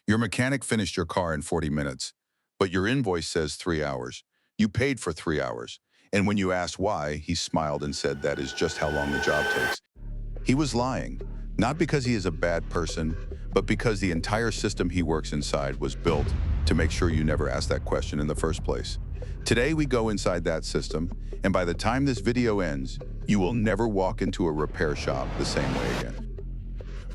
Your mechanic finished your car in 40 minutes, but your invoice says 3 hours. You paid for 3 hours. And when you asked why, he smiled and said that is just how long the job takes. He was lying, not because he is a bad person, but because the entire system he works inside was built to make sure you never ask that question in the first place. Today we go inside that system, and by the time this video ends, you will never walk into a repair shop the same way again.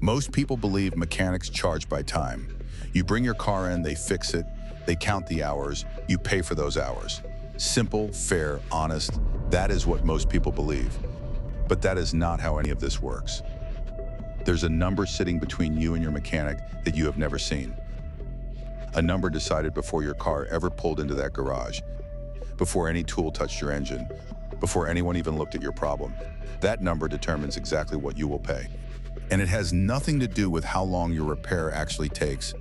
Most people believe mechanics charge by time. You bring your car in, they fix it, they count the hours, you pay for those hours. Simple, fair, honest, that is what most people believe. But that is not how any of this works. There's a number sitting between you and your mechanic that you have never seen. A number decided before your car ever pulled into that garage, before any tool touched your engine, before anyone even looked at your problem. That number determines exactly what you will pay. And it has nothing to do with how long your repair actually takes.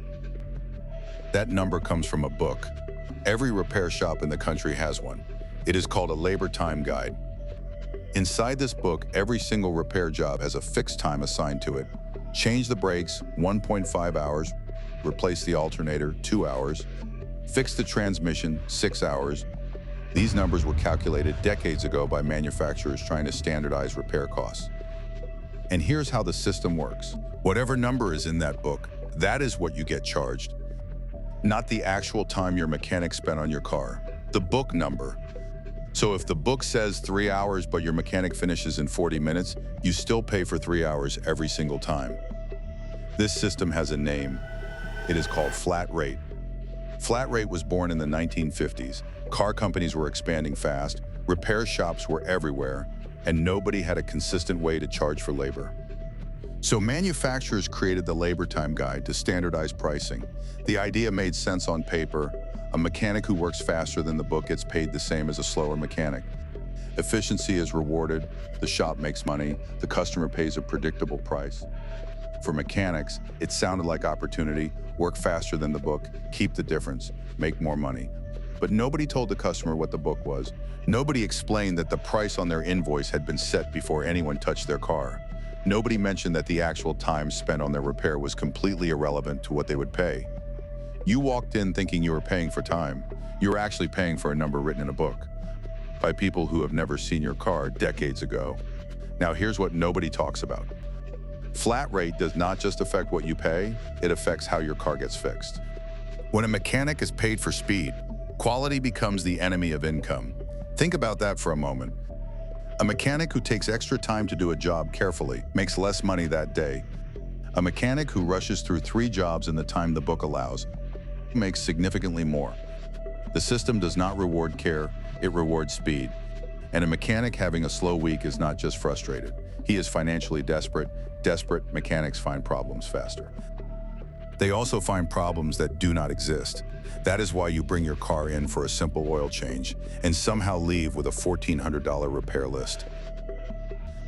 That number comes from a book. Every repair shop in the country has one. It is called a labor time guide. Inside this book, every single repair job has a fixed time assigned to it. Change the brakes, 1.5 hours. Replace the alternator, 2 hours. Fix the transmission, 6 hours. These numbers were calculated decades ago by manufacturers trying to standardize repair costs. And here's how the system works. Whatever number is in that book, that is what you get charged. Not the actual time your mechanic spent on your car, the book number. So if the book says 3 hours but your mechanic finishes in 40 minutes, you still pay for 3 hours every single time. This system has a name. It is called flat rate. Flat rate was born in the 1950s. Car companies were expanding fast, repair shops were everywhere, and nobody had a consistent way to charge for labor. So manufacturers created the labor time guide to standardize pricing. The idea made sense on paper. A mechanic who works faster than the book gets paid the same as a slower mechanic. Efficiency is rewarded, the shop makes money, the customer pays a predictable price. For mechanics, it sounded like opportunity: work faster than the book, keep the difference, make more money. But nobody told the customer what the book was. Nobody explained that the price on their invoice had been set before anyone touched their car. Nobody mentioned that the actual time spent on their repair was completely irrelevant to what they would pay. You walked in thinking you were paying for time. You were actually paying for a number written in a book by people who have never seen your car decades ago. Now here's what nobody talks about. Flat rate does not just affect what you pay, it affects how your car gets fixed. When a mechanic is paid for speed, quality becomes the enemy of income. Think about that for a moment. A mechanic who takes extra time to do a job carefully makes less money that day. A mechanic who rushes through 3 jobs in the time the book allows makes significantly more. The system does not reward care, it rewards speed. And a mechanic having a slow week is not just frustrated. He is financially desperate. Desperate mechanics find problems faster. They also find problems that do not exist. That is why you bring your car in for a simple oil change and somehow leave with a $1,400 repair list.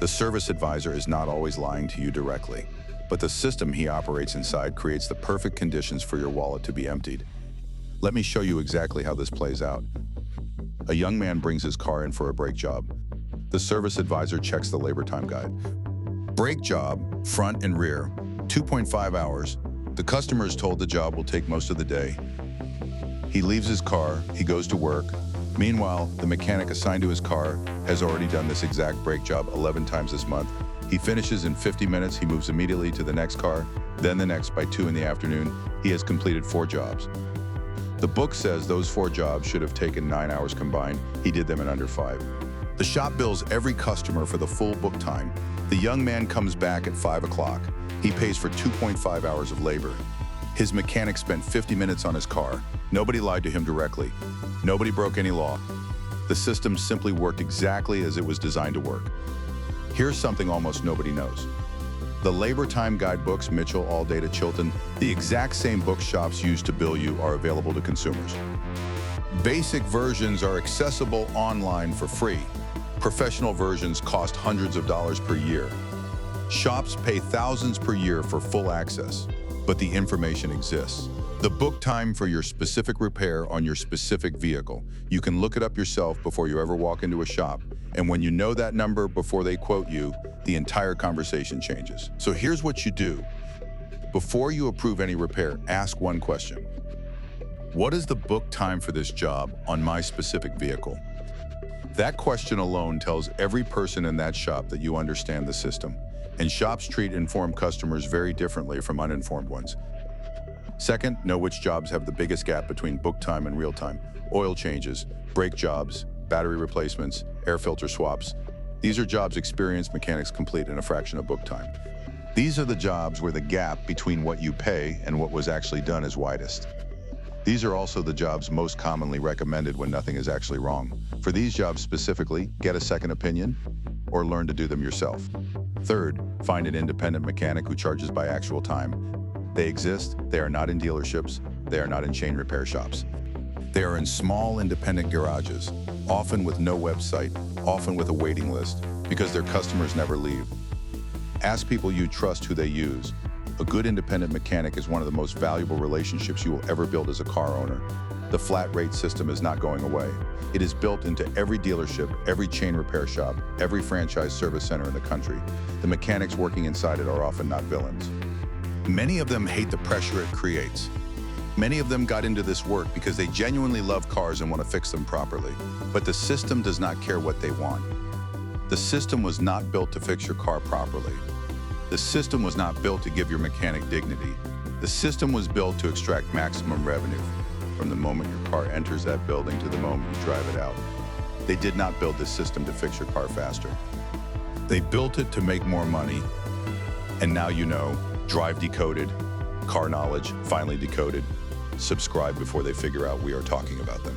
The service advisor is not always lying to you directly, but the system he operates inside creates the perfect conditions for your wallet to be emptied. Let me show you exactly how this plays out. A young man brings his car in for a brake job. The service advisor checks the labor time guide. Brake job, front and rear, 2.5 hours. The customer is told the job will take most of the day. He leaves his car, he goes to work. Meanwhile, the mechanic assigned to his car has already done this exact brake job 11 times this month. He finishes in 50 minutes, he moves immediately to the next car, then the next by 2 in the afternoon. He has completed 4 jobs. The book says those 4 jobs should have taken 9 hours combined. He did them in under 5. The shop bills every customer for the full book time. The young man comes back at 5 o'clock. He pays for 2.5 hours of labor. His mechanic spent 50 minutes on his car. Nobody lied to him directly. Nobody broke any law. The system simply worked exactly as it was designed to work. Here's something almost nobody knows. The labor time guide books, Mitchell, All Data, Chilton, the exact same bookshops used to bill you are available to consumers. Basic versions are accessible online for free. Professional versions cost hundreds of dollars per year. Shops pay thousands per year for full access, but the information exists. The book time for your specific repair on your specific vehicle. You can look it up yourself before you ever walk into a shop. And when you know that number before they quote you, the entire conversation changes. So here's what you do. Before you approve any repair, ask one question. What is the book time for this job on my specific vehicle? That question alone tells every person in that shop that you understand the system, and shops treat informed customers very differently from uninformed ones. Second, know which jobs have the biggest gap between book time and real time. Oil changes, brake jobs, battery replacements, air filter swaps. These are jobs experienced mechanics complete in a fraction of book time. These are the jobs where the gap between what you pay and what was actually done is widest. These are also the jobs most commonly recommended when nothing is actually wrong. For these jobs specifically, get a second opinion or learn to do them yourself. Third, find an independent mechanic who charges by actual time. They exist, they are not in dealerships, they are not in chain repair shops. They are in small independent garages, often with no website, often with a waiting list, because their customers never leave. Ask people you trust who they use. A good independent mechanic is one of the most valuable relationships you will ever build as a car owner. The flat rate system is not going away. It is built into every dealership, every chain repair shop, every franchise service center in the country. The mechanics working inside it are often not villains. Many of them hate the pressure it creates. Many of them got into this work because they genuinely love cars and want to fix them properly. But the system does not care what they want. The system was not built to fix your car properly. The system was not built to give your mechanic dignity. The system was built to extract maximum revenue from the moment your car enters that building to the moment you drive it out. They did not build this system to fix your car faster. They built it to make more money. And now you know, Drive Decoded, Car Knowledge finally decoded. Subscribe before they figure out we are talking about them.